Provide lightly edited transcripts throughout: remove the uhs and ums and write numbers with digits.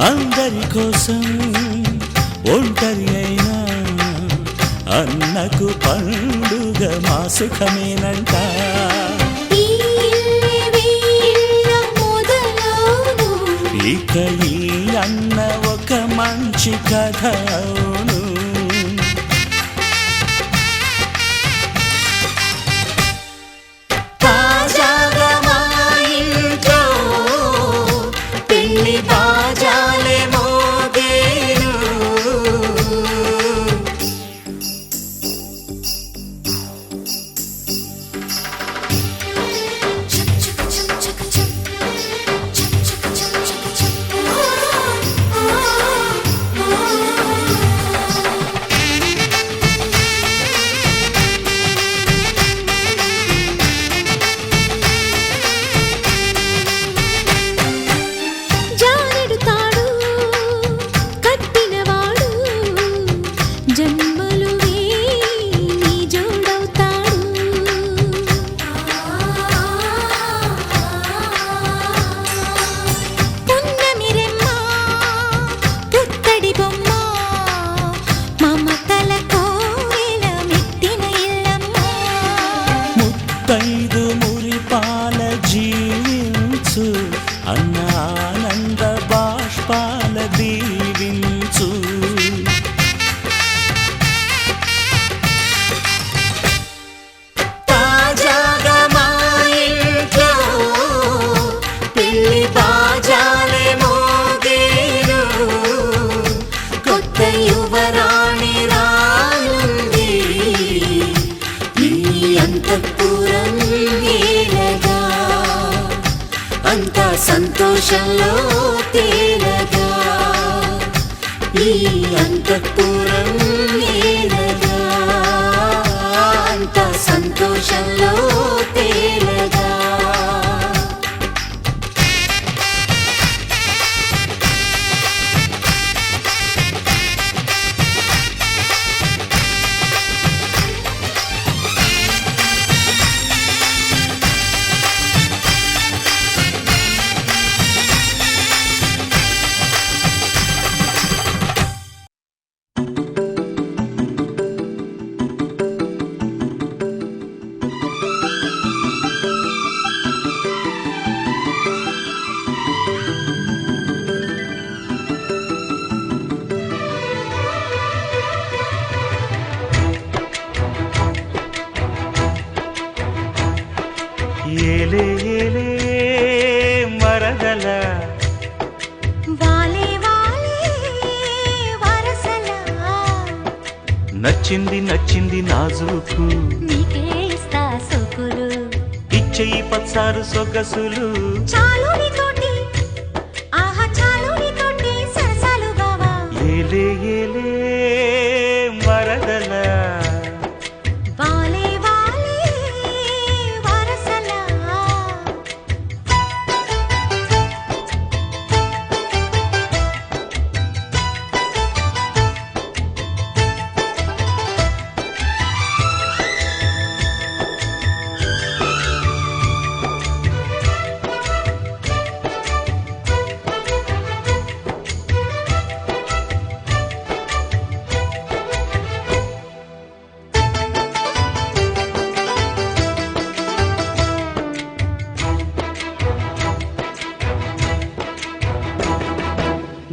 అందరి కోసం ఒంటరి అయినా అన్నకు పండుగ మా సుఖమేనంట. ఇక ఈ అన్న ఒక మంచి కథ అవును. తాజాగా మా ఇంట్లో పెళ్లి బాజాలే మోగేను. ముత్తైదు మురిపాల జీవించు అన్న ఆనంద బాష్పాల దీవించు. తాజాగా మా ఇంట్లో పెళ్లి బాజాలే మోగేను. కొత్త యువరాణి రానుంది ఈ అంతఃపురం ఏలగా. అంతా సంతోషంలో తేలగా ఈ అంతఃపురం ఏలగా. అంతా సంతోషంలో తేలగా. ఏలే ఏలే మరదల వాలే వాలే వరసల నచ్చింది నచ్చింది నాజూకు నీకే ఇస్తా సోకులు. ఇచ్చేయి పచ్చారు సొగసులు. చాలు నీతోటి ఆహా చాలు నీతోటి సరసాలు బావా. ఏలే ఏలే మరదల వాలే వాలే వరసల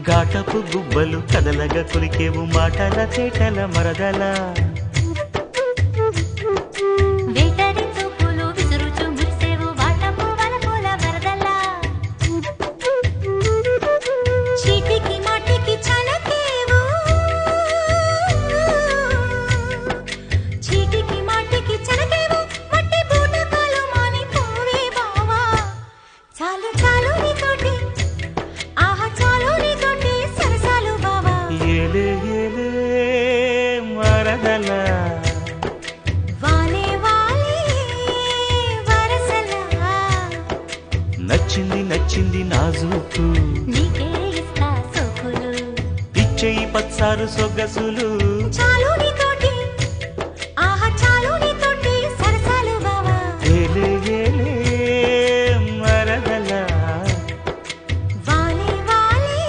ఘాటపు గుబ్బలు కదలగా కొలికేవు మాటల తేటల మరదల. వేటరి చూపులు విసురుచు మురిసేవు వాటపు వలపుల వరదల. చీటికి మాటికి చలకేవు చీటికి మాటికి చలకేవు మట్టి బూటకాలు మానిపోవే బావా. చాలు చాలు నీతోటి ఆహా చాలు నీతోటి సరసాలు బావా. ఏలే ఏలే మరదల వాలే వాలే వరసల నచ్చింది నచ్చింది నాజూకు నీకే ఇస్తా సోకులు. ఇచ్చేయి పచ్చారు సొగసులు. చాలు నీతోటి ఆహా చాలు నీతోటి సరసాలు బావా. ఏలే ఏలే మరదల వాలే వాలే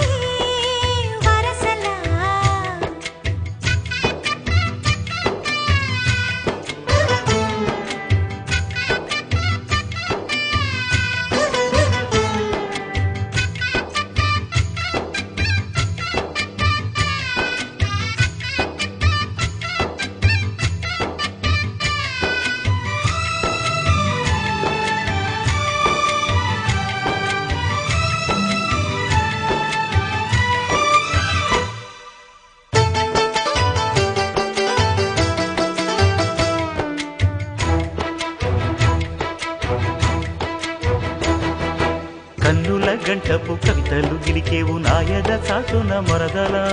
గంటపు కవితలు గిలికేవు నాయద చాటున మరదలా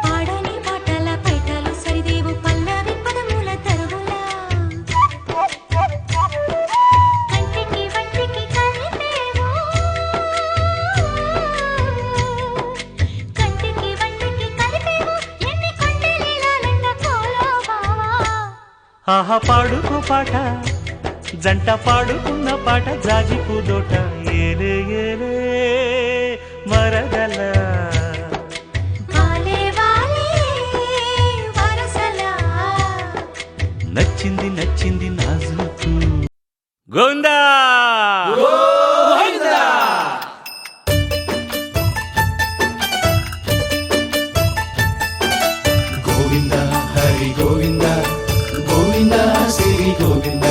పాడని పాటల పైటలు సరిదేవు పల్లవి పదముల తరువులా కంటికి వంటికి కలిపేవు కంటికి వంటికి కలిపేవు ఎన్ని కొండలీలాలంట కోలో బావా ఆహా పాడుకో పాట జంట పాడుకున్న పాట జాజి పూదోట ఏలే ఏలే మరదల వాలే వాలే వరసలా నచ్చింది నచ్చింది నాజుకు గోందా గోవింద హరి గోవింద గోవింద శ్రీ గోవింద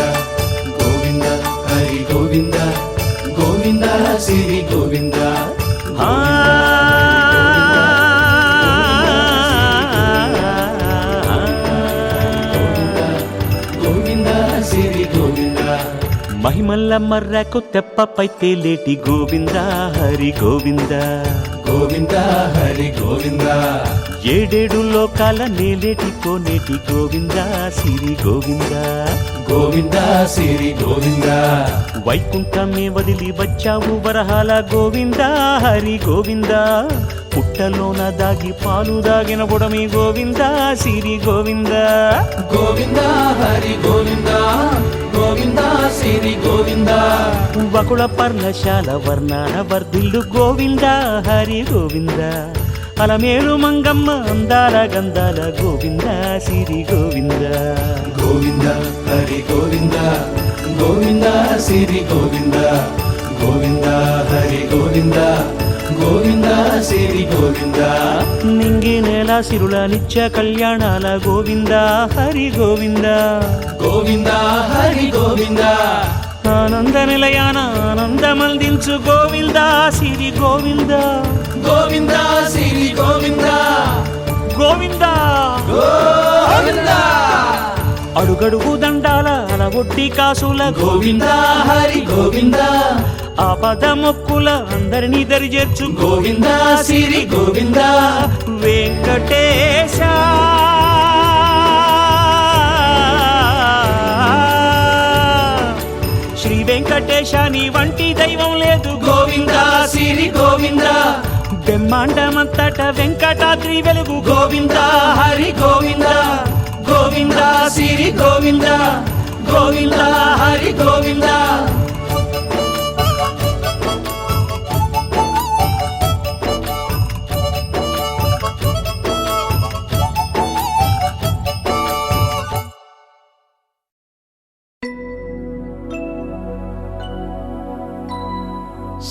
గోవింద హరి గోవింద గోవింద శ్రీ గోవింద గోవింద శ్రీ గోవింద మహిమల్ల మర్రకు తెప్పపై తేలేటి గోవింద హరి గోవింద గోవింద హరి గోవింద ఏడేడు లోకాల నేలేటి కోనేటి గోవింద సిరి గోవింద గోవింద శ్రీ గోవింద వైకుంఠమే వదిలి వచ్చావు వరహాల గోవింద హరి గోవింద పుట్టలోన దాగి పాలు దాగిన బుడమి గోవింద సిరి గోవింద గోవింద హరి గోవింద గోవింద శ్రీ గోవింద వకుళ పర్ణశాల వర్ణాన వర్ధిల్లు గోవింద హరి గోవింద అలమేలు మంగమ్మ అందాల గంధాల గోవింద సిరి గోవింద గోవింద హరి గోవింద గోవింద శ్రీ గోవింద గోవింద హరి గోవింద గోవింద శ్రీ గోవింద నింగి నేల సిరుల నిత్య కళ్యాణాల గోవింద హరి గోవింద గోవింద హరి గోవింద ఆనంద నిలయాన ఆనందమందించు గోవింద సిరి గోవింద గోవింద శ్రీ గోవింద గోవింద గోవింద అడుగడుగు దండాల అలవొట్టి కాసుల గోవింద హరి గోవింద ఆపద మొక్కుల అందరినీ దరిచేర్చు గోవింద శ్రీ గోవింద వెంకటేశ శ్రీ వెంకటేశ నీ వంటి దైవం లేదు గోవింద శ్రీ గోవింద బ్రహ్మాండమంతట వెంకటాద్రి వెలుగు గోవింద హరి గోవింద గోవింద శ్రీ గోవింద గోవింద హరి గోవింద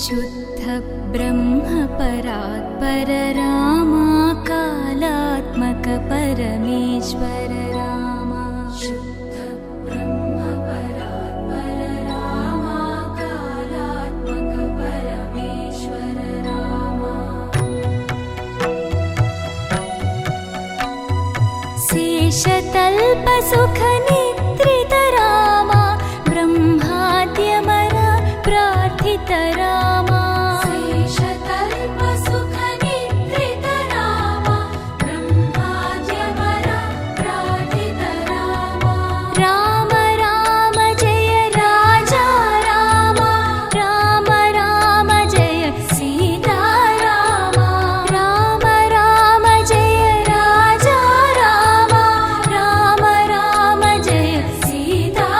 शुद्ध ब्रह्म परात्पर रामा कालात्मक परमेश्वर रामा शुद्ध ब्रह्म परात्पर रामा कालात्मक परमेश्वर रामा शेषतल्प सुख निद्रित रामा ब्रह्माद्यमर प्रार्थित रामा शेषतल्प सुख निद्रित रामा ब्रह्माद्यमर प्रार्थित रामा राम राम जय राजा रामा राम राम जय सीता रामा राम राम जय राजा रामा राम राम जय सीता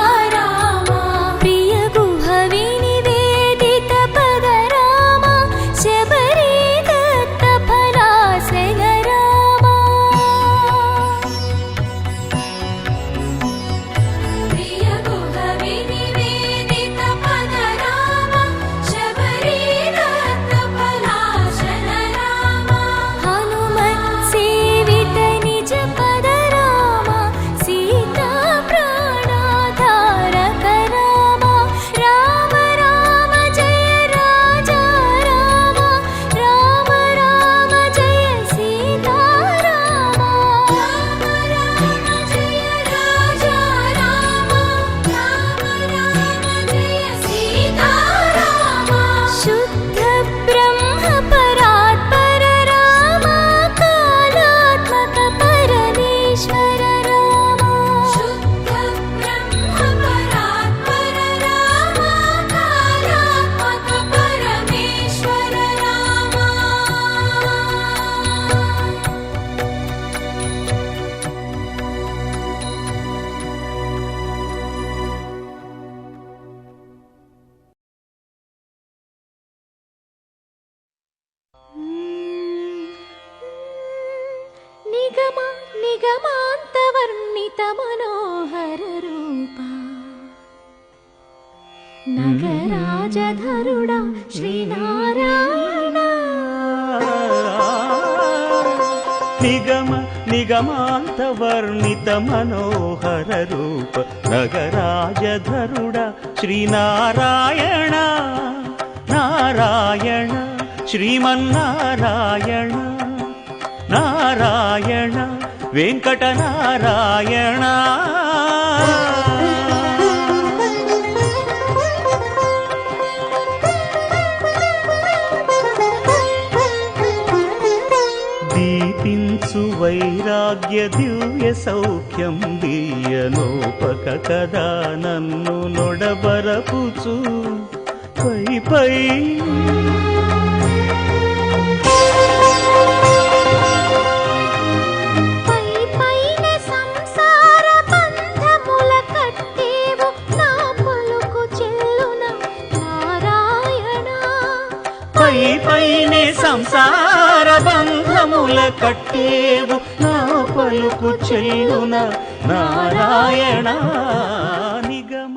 నిగమాంతవర్ణిత మనోహర రూప నగరాజధరుడా శ్రీనారాయణ నిగమాంతవర్ణిత మనోహర రూప నగరాజధరుడ శ్రీనారాయణ నారాయణ శ్రీమన్నారాయణ నారాయణ వెంకటనారాయణ దీపించు వైరాగ్య దివ్య సౌఖ్యం దీయనోపక కదా నన్ను నొడబరపుచు పై పై పైనే సంసార బంధముల కట్టేవు నా పలుకు చెల్లున నారాయణ నిగమ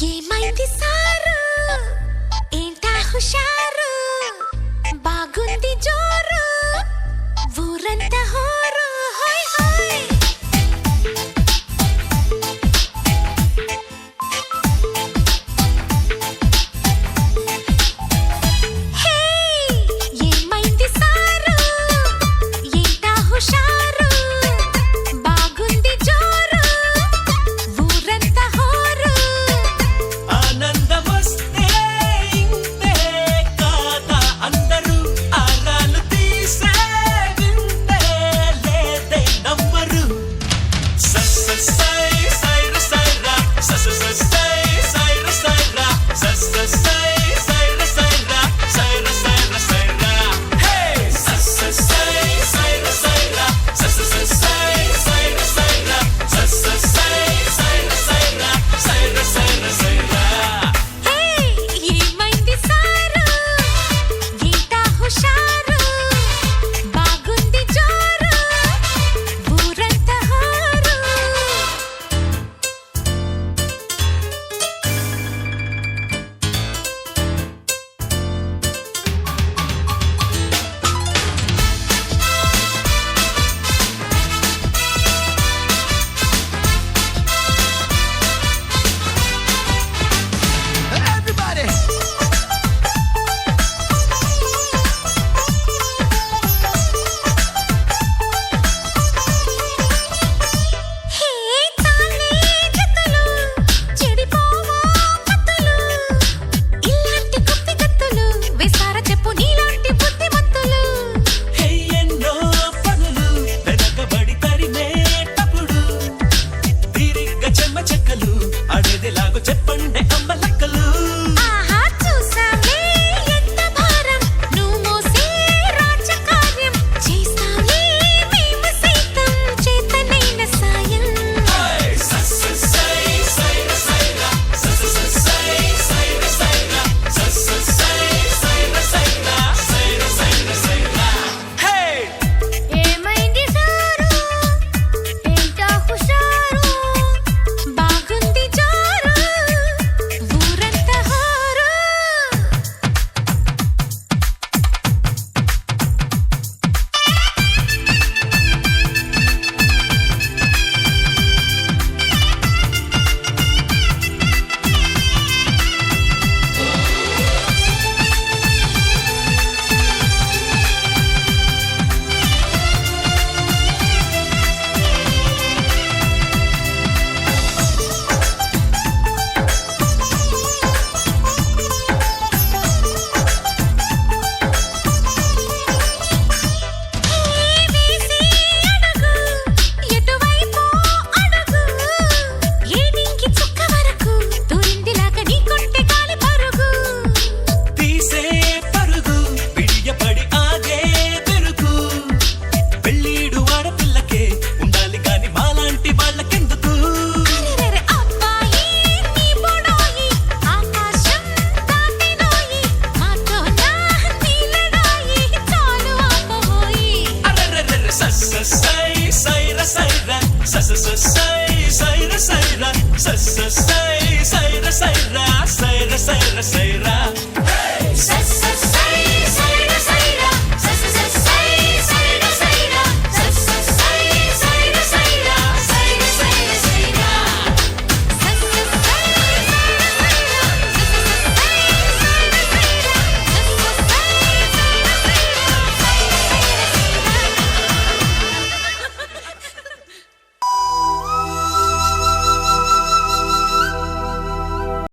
ఏమైంది సారు ఏంటా హుషారు బాగుంది జోరు ఊరంతా హోరు హోయ్ హోయ్ హే ఏమైంది సారు ఏంటా హుషారు బాగుంది జోరు ఊరంతా హోరు చెక్కలు అడేదిలాగో చెప్పండి